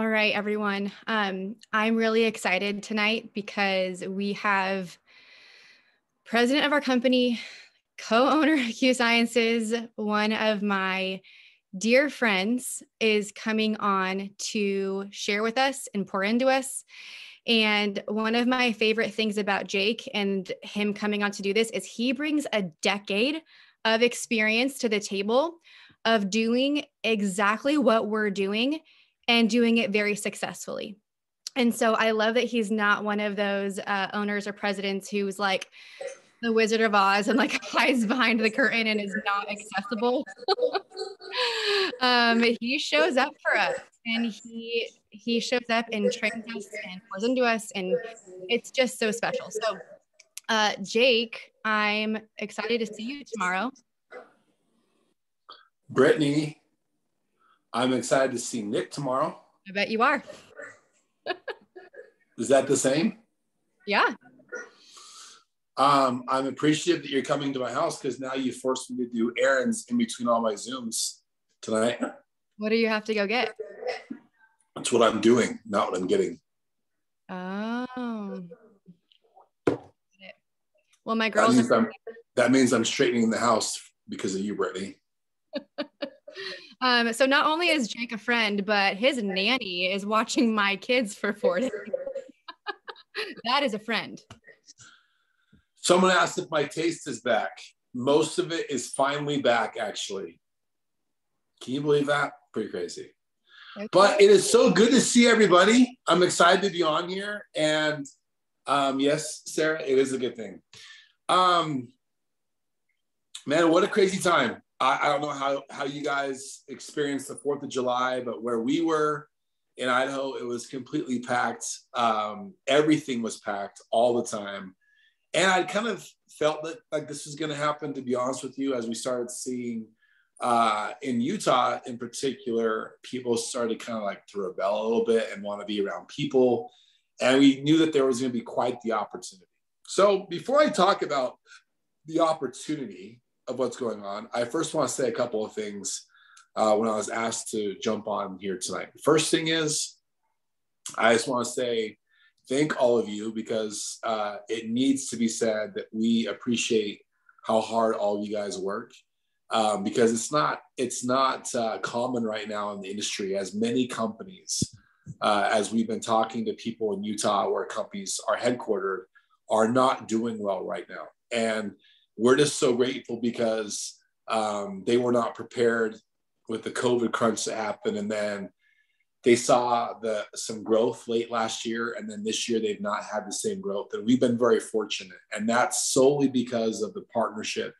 All right, everyone. I'm really excited tonight because we have president of our company, co-owner of Q Sciences, one of my dear friends is coming on to share with us and pour into us. And one of my favorite things about Jake and him coming on to do this is he brings a decade of experience to the table of doing exactly what we're doing and doing it very successfully. And so I love that he's not one of those owners or presidents who's like the Wizard of Oz and like hides behind the curtain and is not accessible. He shows up for us and he shows up and trains us and pours into us, and it's just so special. So Jake, I'm excited to see you tomorrow. Brittany, I'm excited to see Nick tomorrow. I bet you are. Is that the same? Yeah. I'm appreciative that you're coming to my house because now you forced me to do errands in between all my Zooms tonight. What do you have to go get? That's what I'm doing, not what I'm getting. Oh. Well, my girls. That means I'm straightening the house because of you, Brittany. So not only is Jake a friend, but his nanny is watching my kids for 4 days. That is a friend. Someone asked if my taste is back. Most of it is finally back, actually. Can you believe that? Pretty crazy. Okay. But it is so good to see everybody. I'm excited to be on here. And yes, Sarah, it is a good thing. Man, what a crazy time. I don't know how you guys experienced the 4th of July, but where we were in Idaho, it was completely packed. Everything was packed all the time. And I kind of felt that like this was going to happen, to be honest with you, as we started seeing in Utah in particular, people started kind of like to rebel a little bit and want to be around people. And we knew that there was going to be quite the opportunity. So before I talk about the opportunity of what's going on, I first want to say a couple of things when I was asked to jump on here tonight. First thing is, I just want to say thank all of you because it needs to be said that we appreciate how hard all you guys work because it's not common right now in the industry as many companies as we've been talking to people in Utah where companies are headquartered are not doing well right now. And we're just so grateful because they were not prepared with the COVID crunch that happened. And then they saw some growth late last year. And then this year, they've not had the same growth. And we've been very fortunate. And that's solely because of the partnership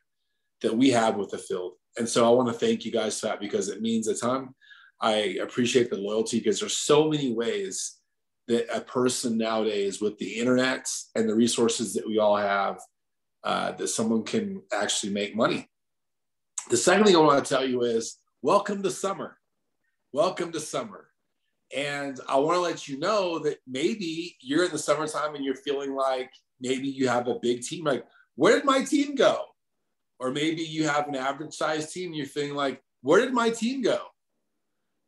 that we have with the field. And so I want to thank you guys for that because it means a ton. I appreciate the loyalty because there's so many ways that a person nowadays with the internet and the resources that we all have, that someone can actually make money. The second thing I want to tell you is welcome to summer. Welcome to summer. And I want to let you know that maybe you're in the summertime and you're feeling like maybe you have a big team. Like, where did my team go? Or maybe you have an average size team and you're feeling like, where did my team go?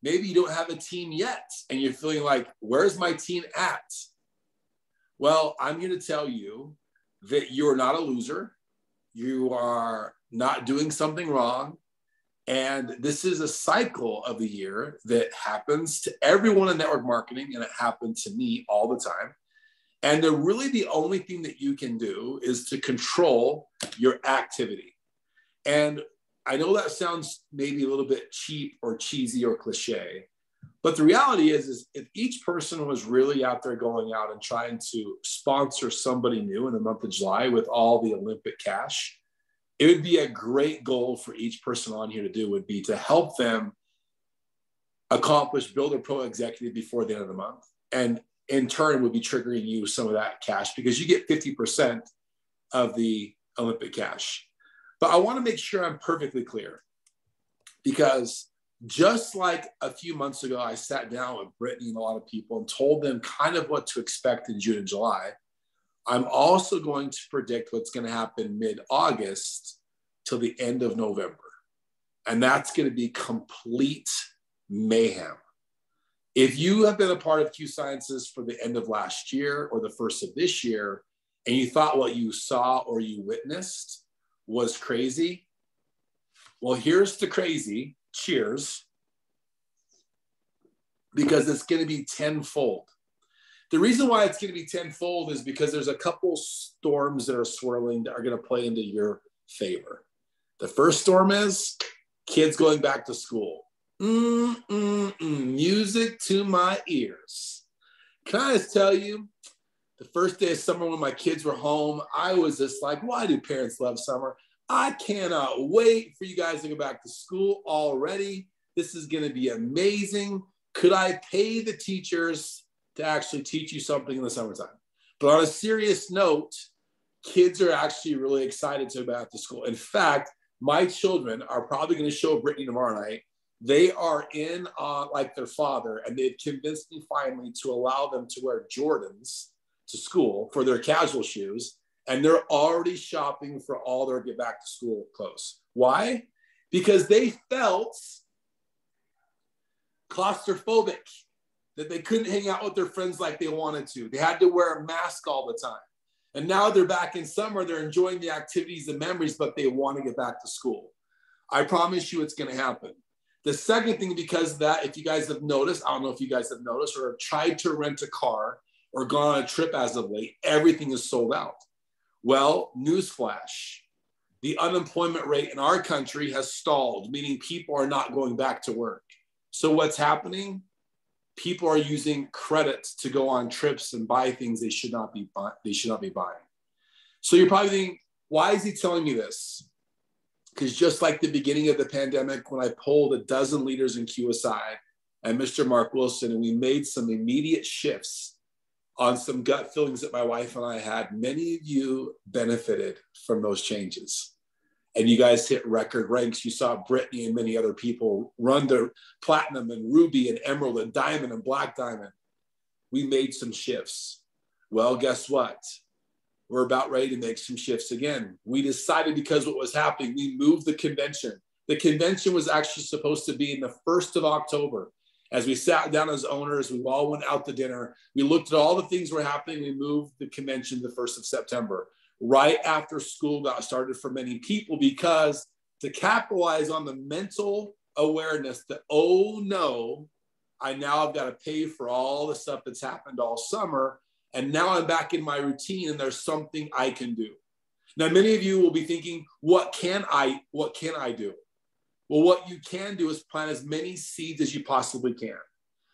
Maybe you don't have a team yet and you're feeling like, where's my team at? Well, I'm here to tell you that you're not a loser. You are not doing something wrong. And this is a cycle of the year that happens to everyone in network marketing, and it happened to me all the time. And the only thing that you can do is to control your activity. And I know that sounds maybe a little bit cheap or cheesy or cliche, but the reality is if each person was really out there going out and trying to sponsor somebody new in the month of July with all the Olympic cash, it would be a great goal for each person on here to do would be to help them build a pro executive before the end of the month. And in turn would be triggering you some of that cash because you get 50% of the Olympic cash. But I want to make sure I'm perfectly clear because just like a few months ago, I sat down with Brittany and a lot of people and told them kind of what to expect in June and July. I'm also going to predict what's going to happen mid-August till the end of November. And that's going to be complete mayhem. If you have been a part of Q Sciences for the end of last year or the first of this year, and you thought what you saw or you witnessed was crazy, well, here's the crazy. Cheers. Because it's going to be tenfold. The reason why it's going to be tenfold is because there's a couple storms that are swirling that are going to play into your favor. The first storm is kids going back to school. Music to my ears. Can I just tell you, the first day of summer when my kids were home, I was just like, why do parents love summer? I cannot wait for you guys to go back to school already. This is going to be amazing. Could I pay the teachers to actually teach you something in the summertime? But on a serious note, kids are actually really excited to go back to school. In fact, my children are probably going to show Brittany tomorrow night. They are in like their father, and they've convinced me finally to allow them to wear Jordans to school for their casual shoes. And they're already shopping for all their get back to school clothes. Why? Because they felt claustrophobic, that they couldn't hang out with their friends like they wanted to. They had to wear a mask all the time. And now they're back in summer. They're enjoying the activities and memories, but they want to get back to school. I promise you it's going to happen. The second thing, because of that, if you guys have noticed, I don't know if you guys have noticed or have tried to rent a car or gone on a trip as of late, everything is sold out. Well, newsflash, the unemployment rate in our country has stalled, meaning people are not going back to work. So what's happening? People are using credits to go on trips and buy things they should not be buying. So you're probably thinking, why is he telling me this? Because just like the beginning of the pandemic, when I polled a dozen leaders in QSI and Mr. Mark Wilson, and we made some immediate shifts on some gut feelings that my wife and I had, many of you benefited from those changes. And you guys hit record ranks. You saw Brittany and many other people run to platinum and ruby and emerald and diamond and black diamond. We made some shifts. Well, guess what? We're about ready to make some shifts again. We decided, because what was happening, we moved the convention. The convention was actually supposed to be in the 1st of October. As we sat down as owners, we all went out to dinner. We looked at all the things were happening. We moved the convention to the 1st of September, right after school got started for many people, because to capitalize on the mental awareness that, oh no, I now have got to pay for all the stuff that's happened all summer. And now I'm back in my routine and there's something I can do. Now, many of you will be thinking, what can I do? Well, what you can do is plant as many seeds as you possibly can.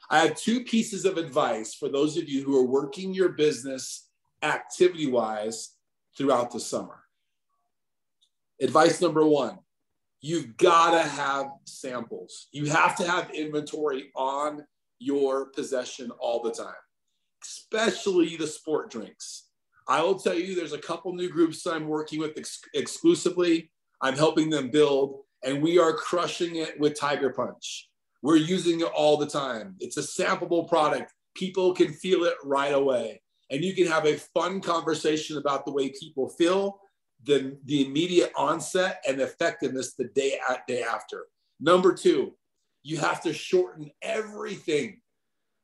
I have 2 pieces of advice for those of you who are working your business activity-wise throughout the summer. Advice number 1, you've got to have samples. You have to have inventory on your possession all the time, especially the sport drinks. I will tell you, there's a couple new groups that I'm working with exclusively. I'm helping them build, and we are crushing it with Tiger Punch. We're using it all the time. It's a sampleable product. People can feel it right away. And you can have a fun conversation about the way people feel, the immediate onset and effectiveness the day after. Number 2, you have to shorten everything.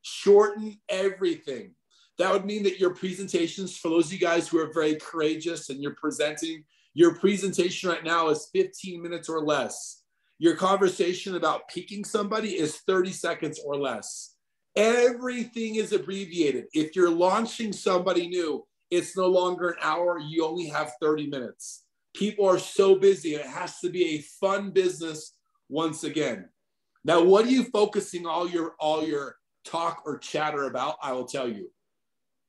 Shorten everything. That would mean that your presentations, for those of you guys who are very courageous and you're presenting, your presentation right now is 15 minutes or less. Your conversation about picking somebody is 30 seconds or less. Everything is abbreviated. If you're launching somebody new, it's no longer an hour. You only have 30 minutes. People are so busy. It has to be a fun business once again. Now, what are you focusing all your talk or chatter about? I will tell you.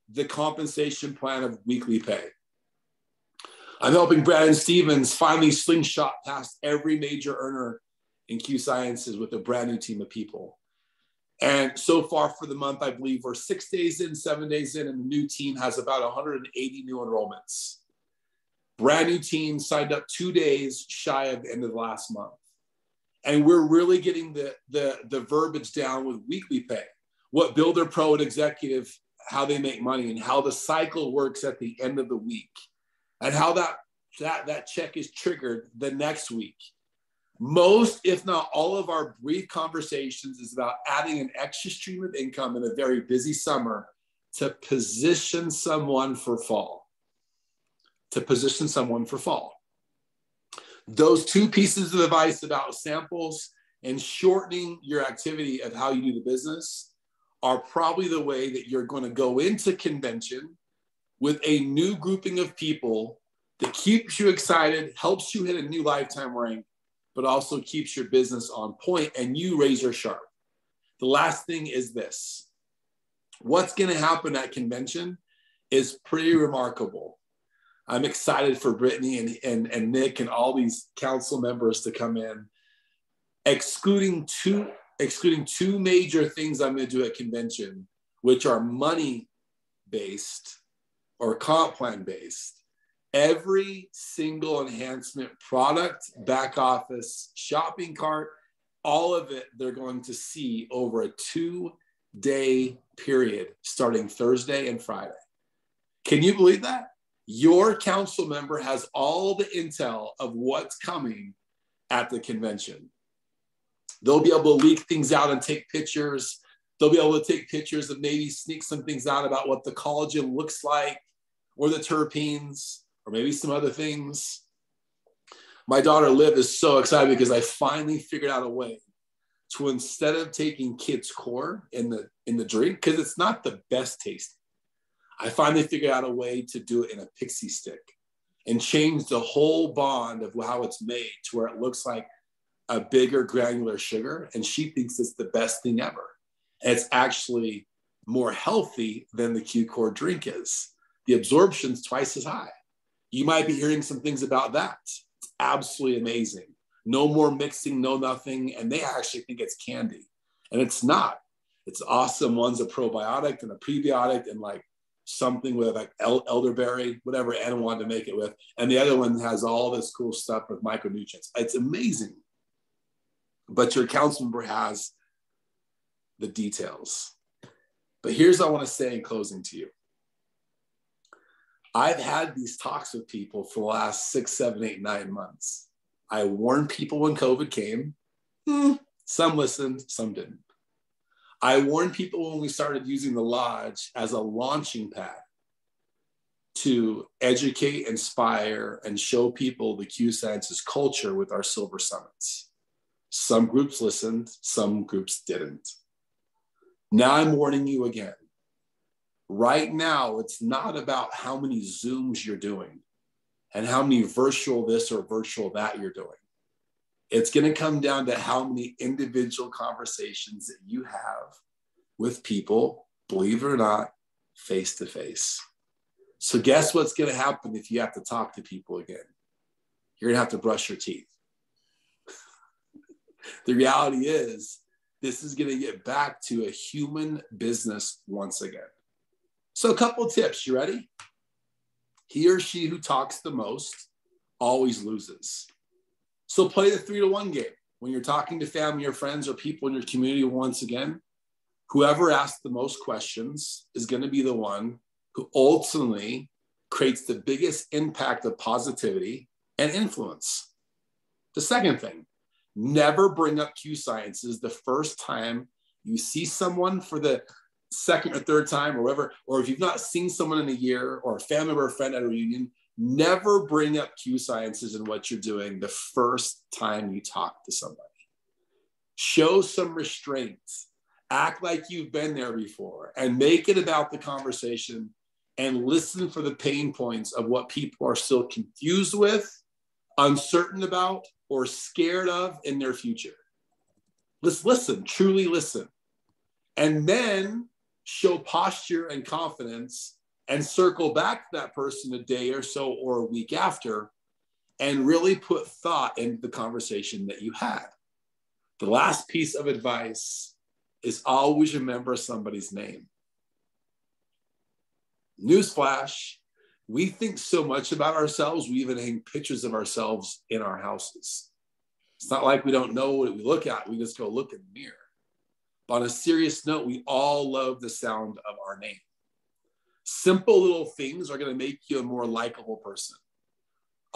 The compensation plan of weekly pay. I'm helping Brandon Stevens finally slingshot past every major earner in Q Sciences with a brand new team of people. And so far for the month, I believe we're 6 days in, 7 days in, and the new team has about 180 new enrollments. Brand new team signed up 2 days shy of the end of the last month. And we're really getting the verbiage down with weekly pay, what Builder Pro and Executive, how they make money, and how the cycle works at the end of the week, and how that check is triggered the next week. Most, if not all of our brief conversations is about adding an extra stream of income in a very busy summer to position someone for fall. To position someone for fall. Those two pieces of advice about samples and shortening your activity of how you do the business are probably the way that you're going to go into convention with a new grouping of people that keeps you excited, helps you hit a new lifetime rank, but also keeps your business on point and you razor sharp. The last thing is this. What's going to happen at convention is pretty remarkable. I'm excited for Brittany and Nick and all these council members to come in, excluding two major things I'm going to do at convention, which are money-based or comp plan-based. Every single enhancement, product, back office, shopping cart, all of it, they're going to see over a 2-day period starting Thursday and Friday. Can you believe that? Your council member has all the intel of what's coming at the convention. They'll be able to leak things out and take pictures. They'll be able to take pictures and maybe sneak some things out about what the collagen looks like or the terpenes, or maybe some other things. My daughter Liv is so excited because I finally figured out a way to, instead of taking Kids Core in the drink, because it's not the best tasting, I finally figured out a way to do it in a pixie stick and change the whole bond of how it's made to where it looks like a bigger granular sugar. And she thinks it's the best thing ever. And it's actually more healthy than the Q Core drink is. The absorption's twice as high. You might be hearing some things about that. It's absolutely amazing. No more mixing, no nothing. And they actually think it's candy. And it's not. It's awesome. One's a probiotic and a prebiotic and like something with like elderberry, whatever Anna wanted to make it with. And the other one has all this cool stuff with micronutrients. It's amazing. But your council member has the details. But here's what I want to say in closing to you. I've had these talks with people for the last 6, 7, 8, 9 months. I warned people when COVID came. Some listened, some didn't. I warned people when we started using the Lodge as a launching pad to educate, inspire, and show people the Q Sciences culture with our Silver Summits. Some groups listened, some groups didn't. Now I'm warning you again. Right now, it's not about how many Zooms you're doing and how many virtual this or virtual that you're doing. It's going to come down to how many individual conversations that you have with people, believe it or not, face to face. So guess what's going to happen if you have to talk to people again? You're going to have to brush your teeth. The reality is, this is going to get back to a human business once again. So a couple of tips, you ready? He or she who talks the most always loses. So play the 3-to-1 game. When you're talking to family or friends or people in your community, once again, whoever asks the most questions is going to be the one who ultimately creates the biggest impact of positivity and influence. The second thing, never bring up Q Sciences the first time you see someone for the second or third time or whatever, or if you've not seen someone in a year or a family member or a friend at a reunion, never bring up Q Sciences and what you're doing the first time you talk to somebody. Show some restraint. Act like you've been there before and make it about the conversation and listen for the pain points of what people are still confused with, uncertain about, or scared of in their future. Let's listen, truly listen. And then show posture and confidence and circle back to that person a day or so or a week after and really put thought into the conversation that you had. The last piece of advice is always remember somebody's name. Newsflash, we think so much about ourselves, we even hang pictures of ourselves in our houses. It's not like we don't know what we look at, we just go look in the mirror. But on a serious note, we all love the sound of our name. Simple little things are going to make you a more likable person.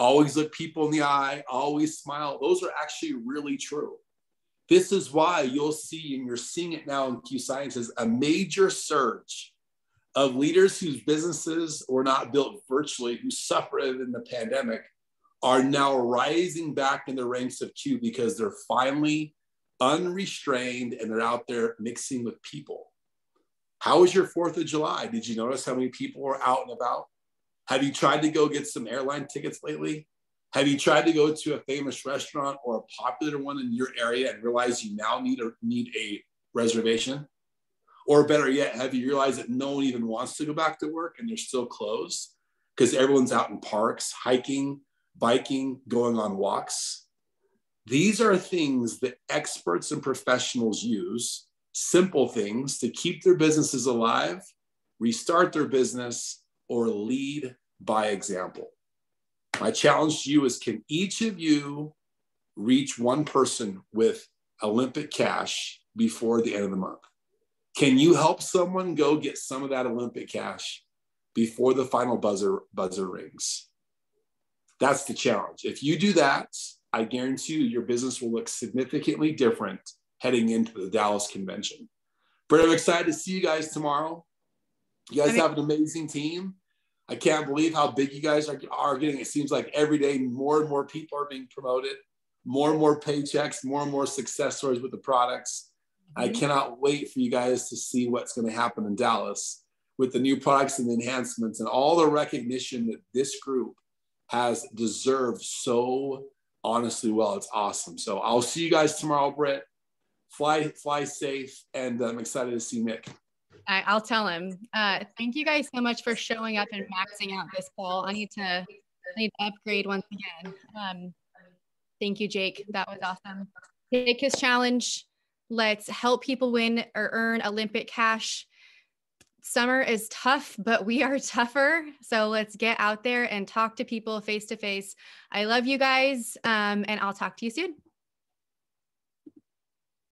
always look people in the eye, always smile. Those are actually really true. This is why you'll see, and you're seeing it now in Q Sciences, a major surge of leaders whose businesses were not built virtually, who suffered in the pandemic, are now rising back in the ranks of Q because they're finally unrestrained and they're out there mixing with people. How was your 4th of July? Did you notice how many people were out and about? Have you tried to go get some airline tickets lately? Have you tried to go to a famous restaurant or a popular one in your area and realize you now need a reservation? Or better yet, have you realized that no one even wants to go back to work and they're still closed because everyone's out in parks, hiking, biking, going on walks? These are things that experts and professionals use, simple things to keep their businesses alive, restart their business, or lead by example. My challenge to you is, can each of you reach one person with Olympic cash before the end of the month? Can you help someone go get some of that Olympic cash before the final buzzer rings? That's the challenge. If you do that, I guarantee you your business will look significantly different heading into the Dallas convention. But I'm excited to see you guys tomorrow. You guys have an amazing team. I can't believe how big you guys are getting. It seems like every day more and more people are being promoted, more and more paychecks, more and more success stories with the products. I cannot wait for you guys to see what's going to happen in Dallas with the new products and enhancements and all the recognition that this group has deserved so honestly well. It's awesome. So I'll see you guys tomorrow, Britt. Fly safe, and I'm excited to see Nick. I'll tell him. Thank you guys so much for showing up and maxing out this poll. I need to upgrade once again. Thank you, Jake. That was awesome. Take his challenge. Let's help people win or earn Olympic cash. Summer is tough, but we are tougher. So let's get out there and talk to people face to face. I love you guys, and I'll talk to you soon.